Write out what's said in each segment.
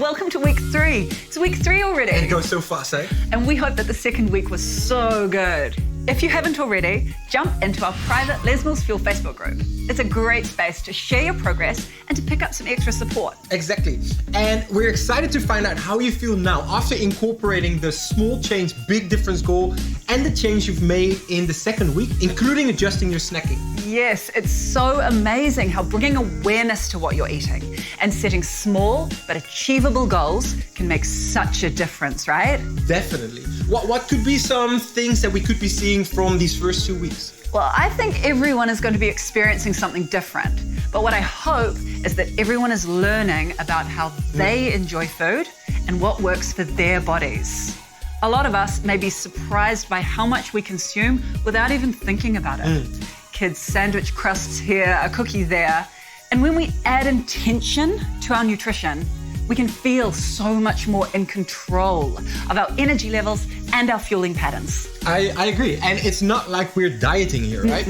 welcome to week 3. It's week 3 already. It goes so fast, eh? And we hope that the second week was so good. If you haven't already, jump into our private Les Mills Fuel Facebook group. It's a great space to share your progress and to pick up some extra support. Exactly. And we're excited to find out how you feel now after incorporating the small change, big difference goal and the change you've made in the second week, including adjusting your snacking. Yes, it's so amazing how bringing awareness to what you're eating and setting small but achievable goals can make such a difference, right? Definitely. What could be some things that we could be seeing from these first 2 weeks? Well, I think everyone is going to be experiencing something different. But what I hope is that everyone is learning about how they enjoy food and what works for their bodies. A lot of us may be surprised by how much we consume without even thinking about it. Kids' sandwich crusts here, a cookie there. And when we add intention to our nutrition, we can feel so much more in control of our energy levels and our fueling patterns. I agree. And it's not like we're dieting here, right?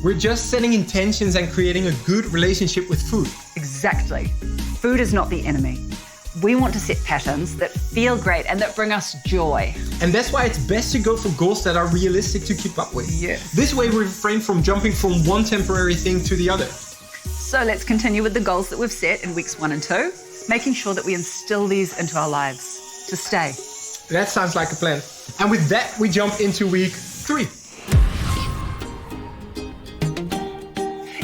We're just setting intentions and creating a good relationship with food. Exactly. Food is not the enemy. We want to set patterns that feel great and that bring us joy. And that's why it's best to go for goals that are realistic to keep up with. Yes. This way we refrain from jumping from one temporary thing to the other. So let's continue with the goals that we've set in weeks 1 and 2, making sure that we instill these into our lives to stay. That sounds like a plan. And with that, we jump into week 3.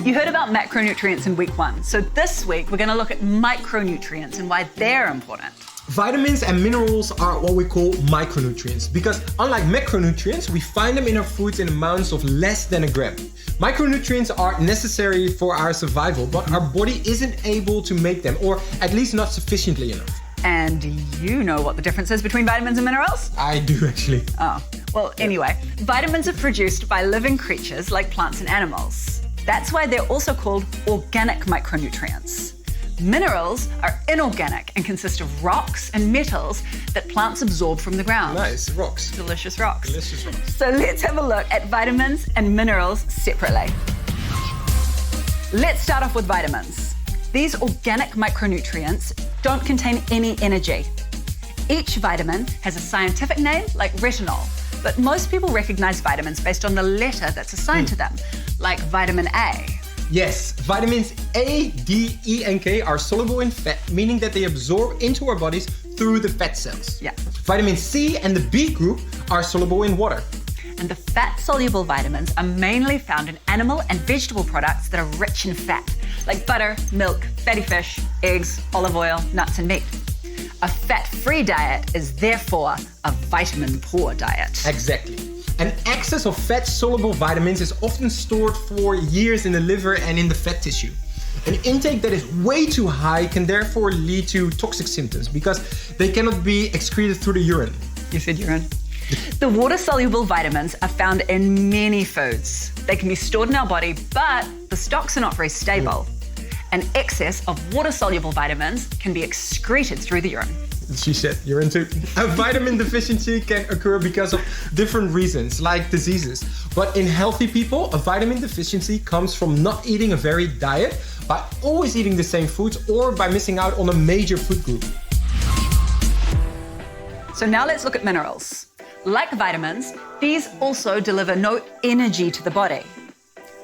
You heard about macronutrients in week 1. So this week, we're going to look at micronutrients and why they're important. Vitamins and minerals are what we call micronutrients because unlike macronutrients, we find them in our foods in amounts of less than a gram. Micronutrients are necessary for our survival, but our body isn't able to make them, or at least not sufficiently enough. And you know what the difference is between vitamins and minerals? I do actually. Oh, well, anyway, vitamins are produced by living creatures like plants and animals. That's why they're also called organic micronutrients. Minerals are inorganic and consist of rocks and metals that plants absorb from the ground. Nice, rocks. Delicious rocks. Delicious rocks. So let's have a look at vitamins and minerals separately. Let's start off with vitamins. These organic micronutrients don't contain any energy. Each vitamin has a scientific name like retinol, but most people recognize vitamins based on the letter that's assigned to them, like vitamin A. Yes, vitamins A, D, E, and K are soluble in fat, meaning that they absorb into our bodies through the fat cells. Yeah. Vitamin C and the B group are soluble in water. And the fat-soluble vitamins are mainly found in animal and vegetable products that are rich in fat, like butter, milk, fatty fish, eggs, olive oil, nuts, and meat. A fat-free diet is therefore a vitamin-poor diet. Exactly. An excess of fat-soluble vitamins is often stored for years in the liver and in the fat tissue. An intake that is way too high can therefore lead to toxic symptoms because they cannot be excreted through the urine. You said urine. The water-soluble vitamins are found in many foods. They can be stored in our body, but the stocks are not very stable. An excess of water-soluble vitamins can be excreted through the urine. She said urine too. A vitamin deficiency can occur because of different reasons, like diseases. But in healthy people, a vitamin deficiency comes from not eating a varied diet, by always eating the same foods, or by missing out on a major food group. So now let's look at minerals. Like vitamins, these also deliver no energy to the body.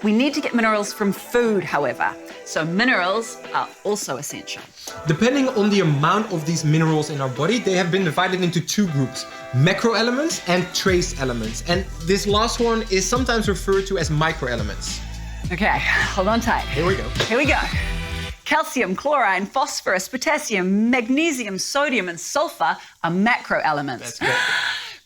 We need to get minerals from food, however, so minerals are also essential. Depending on the amount of these minerals in our body, they have been divided into 2 groups, macroelements and trace elements. And this last one is sometimes referred to as microelements. Okay, hold on tight. Here we go. Here we go. Calcium, chlorine, phosphorus, potassium, magnesium, sodium, and sulfur are macroelements. That's good.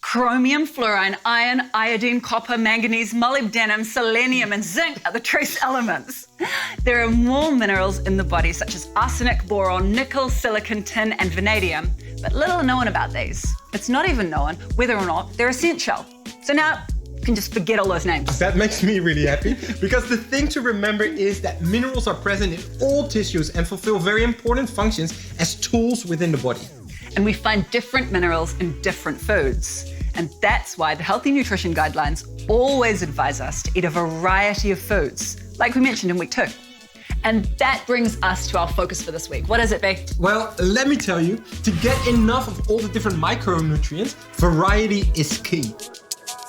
Chromium, fluorine, iron, iodine, copper, manganese, molybdenum, selenium, and zinc are the trace elements. There are more minerals in the body, such as arsenic, boron, nickel, silicon, tin, and vanadium, but little known about these. It's not even known whether or not they're essential. So now, you can just forget all those names. That makes me really happy, because the thing to remember is that minerals are present in all tissues and fulfill very important functions as tools within the body. And we find different minerals in different foods. And that's why the Healthy Nutrition Guidelines always advise us to eat a variety of foods, like we mentioned in week 2. And that brings us to our focus for this week. What is it, B? Well, let me tell you, to get enough of all the different micronutrients, variety is key.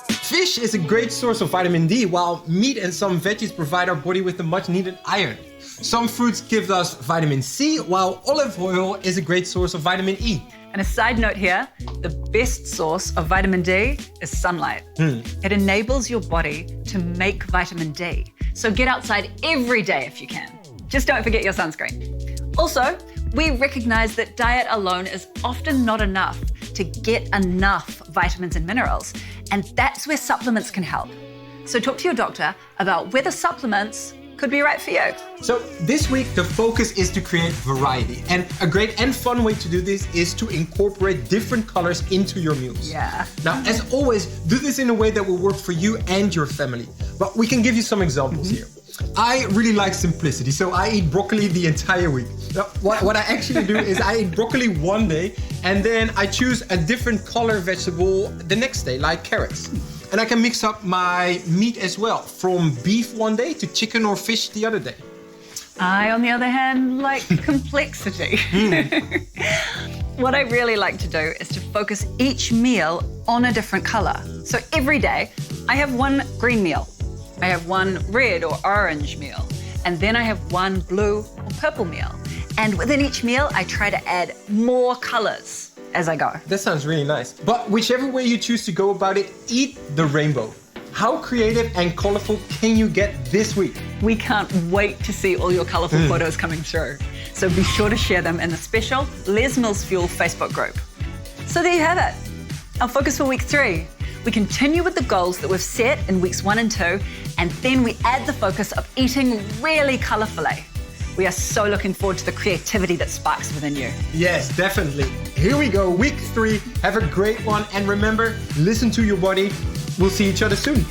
Fish is a great source of vitamin D, while meat and some veggies provide our body with the much needed iron. Some fruits give us vitamin C, while olive oil is a great source of vitamin E. And a side note here, the best source of vitamin D is sunlight. It enables your body to make vitamin D. So get outside every day if you can. Just don't forget your sunscreen. Also, we recognize that diet alone is often not enough to get enough vitamins and minerals, and that's where supplements can help. So talk to your doctor about whether supplements could be right for you. So this week, the focus is to create variety. And a great and fun way to do this is to incorporate different colors into your meals. Yeah. Now, as always, do this in a way that will work for you and your family. But we can give you some examples here. I really like simplicity, so I eat broccoli the entire week. Now, what I actually do is I eat broccoli one day, and then I choose a different color vegetable the next day, like carrots. And I can mix up my meat as well, from beef one day to chicken or fish the other day. I, on the other hand, like complexity. What I really like to do is to focus each meal on a different color. So every day, I have one green meal. I have one red or orange meal. And then I have one blue or purple meal. And within each meal, I try to add more colors as I go. That sounds really nice. But whichever way you choose to go about it, eat the rainbow. How creative and colorful can you get this week? We can't wait to see all your colorful photos coming through. So be sure to share them in the special Les Mills Fuel Facebook group. So there you have it, our focus for week 3. We continue with the goals that we've set in weeks 1 and 2, and then we add the focus of eating really colorfully. We are so looking forward to the creativity that sparks within you. Yes, definitely. Here we go, week 3. Have a great one. And remember, listen to your body. We'll see each other soon.